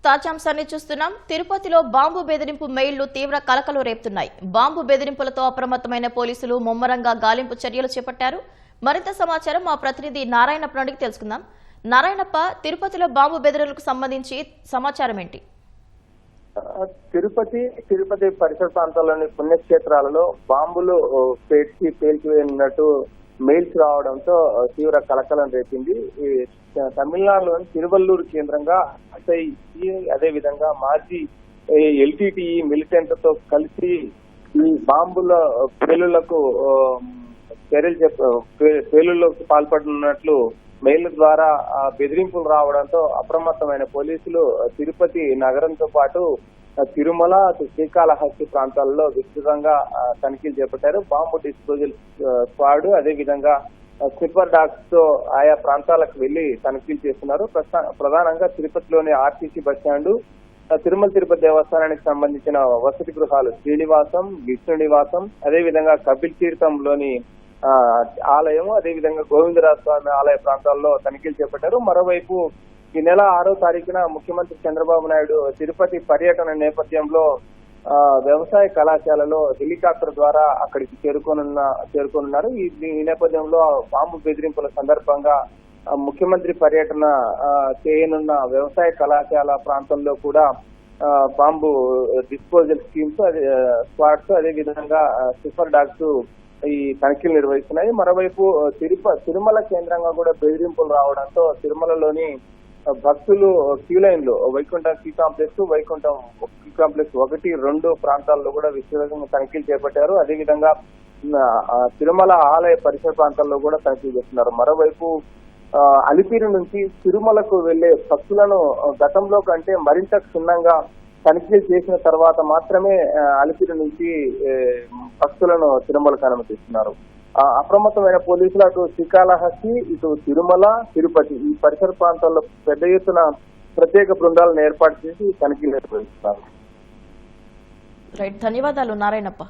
తాజాంశాన్ని చూస్తున్నాం. తిరుపతిలో బాంబు బెదిరింపు మెయిళ్లు తీవ్ర కలకలం రేపుతున్నాయి. బాంబు బెదిరింపులతో అప్రమత్తమైన పోలీసులు ముమ్మరంగా గాలింపు చర్యలు చేపట్టారు. మరింత సమాచారం మా ప్రతినిధి నారాయణప్ప నుండి తెలుసుకుందాం. నారాయణప్ప, తిరుపతిలో బాంబు బెదిరింపులకు సంబంధించి సమాచారం ఏంటి? తిరుపతి పరిసర ప్రాంతాల్లోని పుణ్యక్షేత్రాలలో బాంబులు పేల్చివేయనున్నట్టు మెయిల్స్ రావడంతో తీవ్ర కలకలం రేపింది. తమిళనాడులోని తిరువల్లూరు కేంద్రంగా అదే విధంగా మాజీ ఎల్టీటీఈ మిలిటెంట్ తో కలిసి ఈ బాంబుల పేలుళ్లకు పాల్పడుతున్నట్లు మెయిల్ ద్వారా బెదిరింపులు రావడంతో అప్రమత్తమైన పోలీసులు తిరుపతి నగరంతో పాటు తిరుమల, శ్రీకాళహస్తి ప్రాంతాల్లో విస్తృతంగా తనిఖీలు చేపట్టారు. బాంబు డిస్పోజల్ స్క్వాడ్ అదే విధంగా స్నిప్పర్ డాగ్స్ తో ఆయా ప్రాంతాలకు వెళ్లి తనిఖీలు చేస్తున్నారు. ప్రధానంగా తిరుపతిలోని ఆర్టీసీ బస్టాండ్, తిరుమల తిరుపతి దేవస్థానానికి సంబంధించిన వసతి గృహాలు శ్రీనివాసం, విష్ణు నివాసం, అదే విధంగా కపిల్ తీర్థంలోని ఆలయం, అదే విధంగా గోవిందరాజ స్వామి ఆలయ ప్రాంతాల్లో తనిఖీలు చేపట్టారు. మరోవైపు ఈ నెల 6వ తారీఖున ముఖ్యమంత్రి చంద్రబాబు నాయుడు తిరుపతి పర్యటన నేపథ్యంలో వ్యవసాయ కళాశాలలో హెలికాప్టర్ ద్వారా అక్కడికి చేరుకోనున్నారు. ఈ నేపథ్యంలో బాంబు బెదిరింపుల సందర్భంగా ముఖ్యమంత్రి పర్యటన చేయనున్న వ్యవసాయ కళాశాల ప్రాంతంలో కూడా బాంబు డిస్పోజల్ స్కీమ్స్ స్క్వాడ్స్ అదే విధంగా సూపర్ డాగ్స్ ఈ తనిఖీలు నిర్వహిస్తున్నాయి. మరోవైపు తిరుమల కేంద్రంగా కూడా బెదిరింపులు రావడంతో తిరుమలలోని భక్తులు క్యూ లైన్ లో Vaikuntham queue complex, Vaikuntham queue complex 1, 2 ప్రాంతాల్లో కూడా విస్తృతంగా తనిఖీలు చేపట్టారు. అదేవిధంగా తిరుమల ఆలయ పరిసర ప్రాంతాల్లో కూడా తనిఖీలు చేస్తున్నారు. మరోవైపు అలిపిరి నుంచి తిరుమలకు వెళ్లే భక్తులను గతంలో కంటే మరింత క్షుణ్ణంగా తనిఖీలు చేసిన తర్వాత మాత్రమే అలిపిరి నుంచి భక్తులను తిరుమలకు అనుమతిస్తున్నారు. అప్రమత్తమైన పోలీసులు అటు శ్రీకాళహస్తి, ఇటు తిరుమల, తిరుపతి ఈ పరిసర ప్రాంతాల్లో పెద్ద ఎత్తున ప్రత్యేక బృందాలను ఏర్పాటు చేసి తనిఖీలు నిర్వహిస్తున్నారు. ధన్యవాదాలు నారాయణప్ప.